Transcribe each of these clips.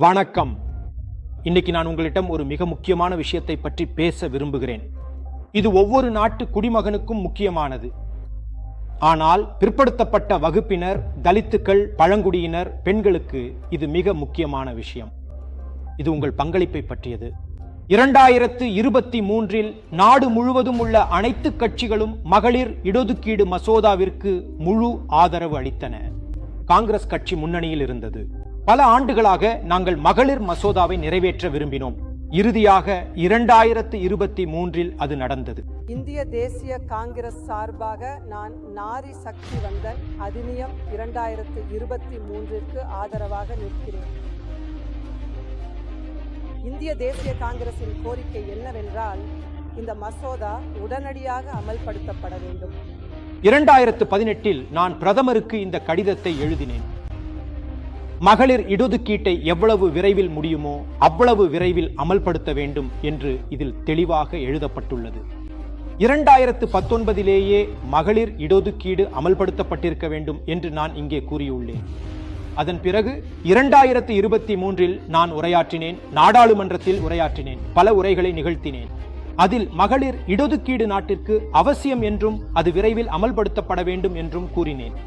வணக்கம். இன்னைக்கு நான் உங்களிடம் ஒரு மிக முக்கியமான விஷயத்தை பற்றி பேச விரும்புகிறேன். இது ஒவ்வொரு நாட்டு குடிமகனுக்கும் முக்கியமானது. ஆனால் பிற்படுத்தப்பட்ட வகுப்பினர், தலித்துக்கள், பழங்குடியினர், பெண்களுக்கு இது மிக முக்கியமான விஷயம். இது உங்கள் பங்களிப்பை பற்றியது. 2023 நாடு முழுவதும் உள்ள அனைத்து கட்சிகளும் மகளிர் இடஒதுக்கீடு மசோதாவிற்கு முழு ஆதரவு அளித்தன. காங்கிரஸ் கட்சி முன்னணியில் இருந்தது. பல ஆண்டுகளாக நாங்கள் மகளிர் மசோதாவை நிறைவேற்ற விரும்பினோம். இறுதியாக 2023 அது நடந்தது. இந்திய தேசிய காங்கிரஸ் சார்பாக நான் நாரி சக்தி வந்தன் அதிநியம் 2023 ஆதரவாக நிற்கிறேன். இந்திய தேசிய காங்கிரசின் கோரிக்கை என்னவென்றால், இந்த மசோதா உடனடியாக அமல்படுத்தப்பட வேண்டும். 2018 நான் பிரதமருக்கு இந்த கடிதத்தை எழுதினேன். மகளிர் இடஒதுக்கீட்டை எவ்வளவு விரைவில் முடியுமோ அவ்வளவு விரைவில் அமல்படுத்த வேண்டும் என்று இதில் தெளிவாக எழுதப்பட்டுள்ளது. 2019 மகளிர் இடஒதுக்கீடு அமல்படுத்தப்பட்டிருக்க வேண்டும் என்று நான் இங்கே கூறியுள்ளேன். அதன் பிறகு 2023 நான் உரையாற்றினேன், நாடாளுமன்றத்தில் உரையாற்றினேன், பல உரைகளை நிகழ்த்தினேன். அதில் மகளிர் இடஒதுக்கீடு நாட்டிற்கு அவசியம் என்றும் அது விரைவில் அமல்படுத்தப்பட வேண்டும் என்றும் கூறினேன்.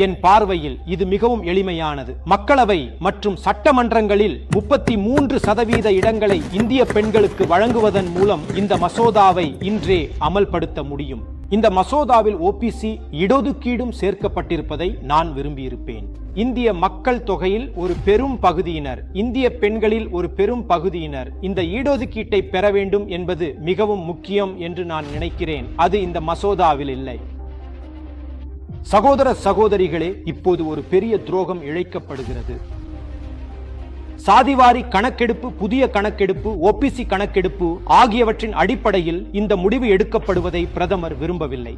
என் பார்வையில் இது மிகவும் எளிமையானது. மக்களவை மற்றும் சட்டமன்றங்களில் 33% இடங்களை இந்திய பெண்களுக்கு வழங்குவதன் மூலம் இந்த மசோதாவை இன்றே அமல்படுத்த முடியும். இந்த மசோதாவில் ஓபிசி இடஒதுக்கீடும் சேர்க்கப்பட்டிருப்பதை நான் விரும்பியிருப்பேன். இந்திய மக்கள் தொகையில் ஒரு பெரும் பகுதியினர், இந்திய பெண்களில் ஒரு பெரும் பகுதியினர் இந்த இடஒதுக்கீட்டை பெற வேண்டும் என்பது மிகவும் முக்கியம் என்று நான் நினைக்கிறேன். அது இந்த மசோதாவில் இல்லை. சகோதர சகோதரிகளே, இப்போது ஒரு பெரிய துரோகம் இழைக்கப்படுகிறது. சாதிவாரி கணக்கெடுப்பு, புதிய கணக்கெடுப்பு, ஓபிசி கணக்கெடுப்பு ஆகியவற்றின் அடிப்படையில் இந்த முடிவு எடுக்கப்படுவதை பிரதமர் விரும்பவில்லை.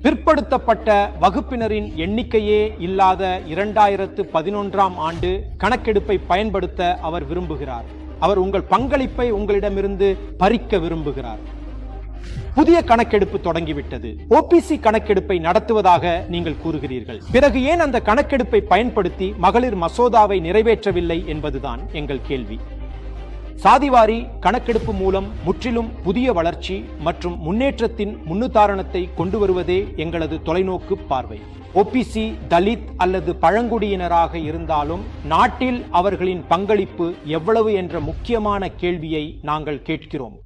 பிற்படுத்தப்பட்ட வகுப்பினரின் எண்ணிக்கையே இல்லாத 2011 ஆண்டு கணக்கெடுப்பை பயன்படுத்த அவர் விரும்புகிறார். அவர் உங்கள் பங்களிப்பை உங்களிடமிருந்து பறிக்க விரும்புகிறார். புதிய கணக்கெடுப்பு தொடங்கிவிட்டது. ஓபிசி கணக்கெடுப்பை நடத்துவதாக நீங்கள் கூறுகிறீர்கள். பிறகு ஏன் அந்த கணக்கெடுப்பை பயன்படுத்தி மகளிர் மசோதாவை நிறைவேற்றவில்லை என்பதுதான் எங்கள் கேள்வி. சாதிவாரி கணக்கெடுப்பு மூலம் முற்றிலும் புதிய வளர்ச்சி மற்றும் முன்னேற்றத்தின் முன்னுதாரணத்தை கொண்டு வருவதே எங்களது தொலைநோக்கு பார்வை. ஓபிசி, தலித் அல்லது பழங்குடியினராக இருந்தாலும் நாட்டில் அவர்களின் பங்களிப்பு எவ்வளவு என்ற முக்கியமான கேள்வியை நாங்கள் கேட்கிறோம்.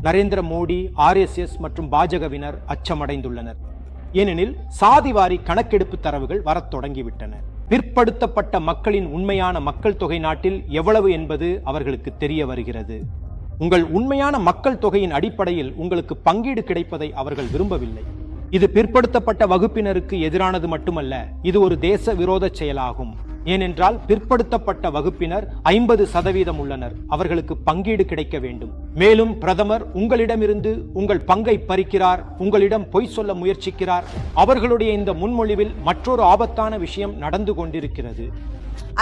நரேந்திர மோடி, RSS மற்றும் பாஜகவினர் அச்சமடைந்துள்ளனர். ஏனெனில் சாதிவாரி கணக்கெடுப்பு தரவுகள் வரத் தொடங்கிவிட்டன. பிற்படுத்தப்பட்ட மக்களின் உண்மையான மக்கள் தொகை நாட்டில் எவ்வளவு என்பது அவர்களுக்கு தெரிய வருகிறது. உங்கள் உண்மையான மக்கள் தொகையின் அடிப்படையில் உங்களுக்கு பங்கீடு கிடைப்பதை அவர்கள் விரும்பவில்லை. இது பிற்படுத்தப்பட்ட வகுப்பினருக்கு எதிரானது மட்டுமல்ல, இது ஒரு தேச விரோத செயலாகும். ஏனென்றால் பிற்படுத்தப்பட்ட வகுப்பினர் 50% உள்ளனர். அவர்களுக்கு பங்கீடு கிடைக்க வேண்டும். மேலும் பிரதமர் உங்களிடமிருந்து உங்கள் பங்கை பறிக்கிறார், உங்களிடம் பொய் சொல்ல முயற்சிக்கிறார். அவர்களுடைய இந்த முன்மொழிவில் மற்றொரு ஆபத்தான விஷயம் நடந்து கொண்டிருக்கிறது.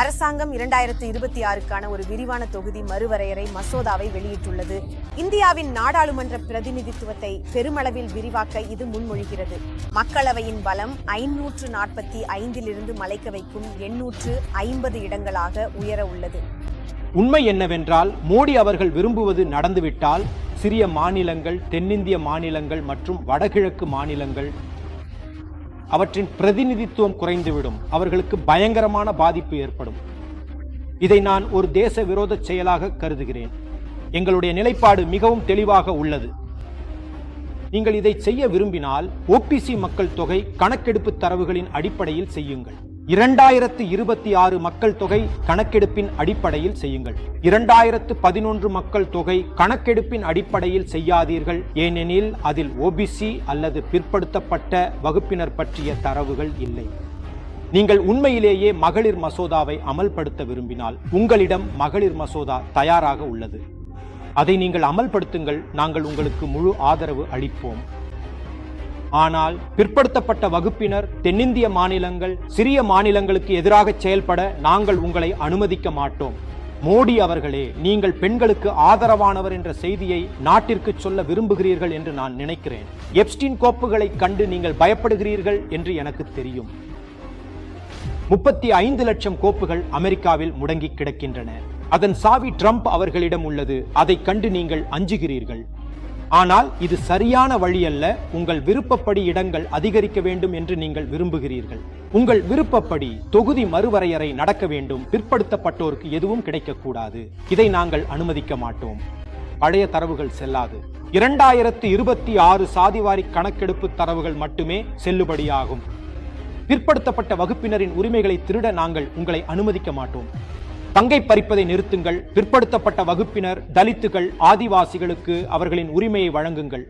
அரசாங்கம் 2026க்கான ஒரு விரிவான தொகுதி மறுவரையறை மசோதாவை வெளியிட்டுள்ளது. இந்தியாவின் நாடாளுமன்ற பிரதிநிதித்துவத்தை பெருமளவில் விரிவாக்க இது முன்மொழிகிறது. மக்களவையின் பலம் 545 மலைக்க வைக்கும் 850 இடங்களாக உயர உள்ளது. உண்மை என்னவென்றால், மோடி அவர்கள் விரும்புவது நடந்துவிட்டால் சிறிய மாநிலங்கள், தென்னிந்திய மாநிலங்கள் மற்றும் வடகிழக்கு மாநிலங்கள் அவற்றின் பிரதிநிதித்துவம் குறைந்துவிடும். அவர்களுக்கு பயங்கரமான பாதிப்பு ஏற்படும். இதை நான் ஒரு தேச விரோத செயலாக கருதுகிறேன். எங்களுடைய நிலைப்பாடு மிகவும் தெளிவாக உள்ளது. நீங்கள் இதை செய்ய விரும்பினால் ஓபிசி மக்கள் தொகை கணக்கெடுப்பு தரவுகளின் அடிப்படையில் செய்யுங்கள். 2026 மக்கள் தொகை கணக்கெடுப்பின் அடிப்படையில் செய்யுங்கள். 2011 மக்கள் தொகை கணக்கெடுப்பின் அடிப்படையில் செய்யாதீர்கள். ஏனெனில் அதில் ஓபிசி அல்லது பிற்படுத்தப்பட்ட வகுப்பினர் பற்றிய தரவுகள் இல்லை. நீங்கள் உண்மையிலேயே மகளிர் மசோதாவை அமல்படுத்த விரும்பினால் உங்களிடம் மகளிர் மசோதா தயாராக உள்ளது. அதை நீங்கள் அமல்படுத்துங்கள். நாங்கள் உங்களுக்கு முழு ஆதரவு அளிப்போம். ஆனால் பிற்படுத்தப்பட்ட வகுப்பினர், தென்னிந்திய மாநிலங்கள், சிறிய மாநிலங்களுக்கு எதிராக செயல்பட நாங்கள் உங்களை அனுமதிக்க மாட்டோம். மோடி அவர்களே, நீங்கள் பெண்களுக்கு ஆதரவானவர் என்ற செய்தியை நாட்டிற்கு சொல்ல விரும்புகிறீர்கள் என்று நான் நினைக்கிறேன். எப்ஸ்டீன் கோப்புகளை கண்டு நீங்கள் பயப்படுகிறீர்கள் என்று எனக்கு தெரியும். 35 லட்சம் கோப்புகள் அமெரிக்காவில் முடங்கி கிடக்கின்றன. அதன் சாவி ட்ரம்ப் அவர்களிடம் உள்ளது. அதை கண்டு நீங்கள் அஞ்சுகிறீர்கள். ஆனால் இது சரியான வழி அல்ல. உங்கள் விருப்பப்படி இடங்கள் அதிகரிக்க வேண்டும் என்று நீங்கள் விரும்புகிறீர்கள். உங்கள் விருப்பப்படி தொகுதி மறுவரையறை நடக்க வேண்டும். பிற்படுத்தப்பட்டோருக்கு எதுவும் கிடைக்கக்கூடாது. இதை நாங்கள் அனுமதிக்க மாட்டோம். பழைய தரவுகள் செல்லாது. 2026 சாதிவாரி கணக்கெடுப்பு தரவுகள் மட்டுமே செல்லுபடியாகும். பிற்படுத்தப்பட்ட வகுப்பினரின் உரிமைகளை திருட நாங்கள் உங்களை அனுமதிக்க மாட்டோம். பங்கை பறிப்பதை நிறுத்துங்கள். பிற்படுத்தப்பட்ட வகுப்பினர், தலித்துகள், ஆதிவாசிகளுக்கு அவர்களின் உரிமையை வழங்குங்கள்.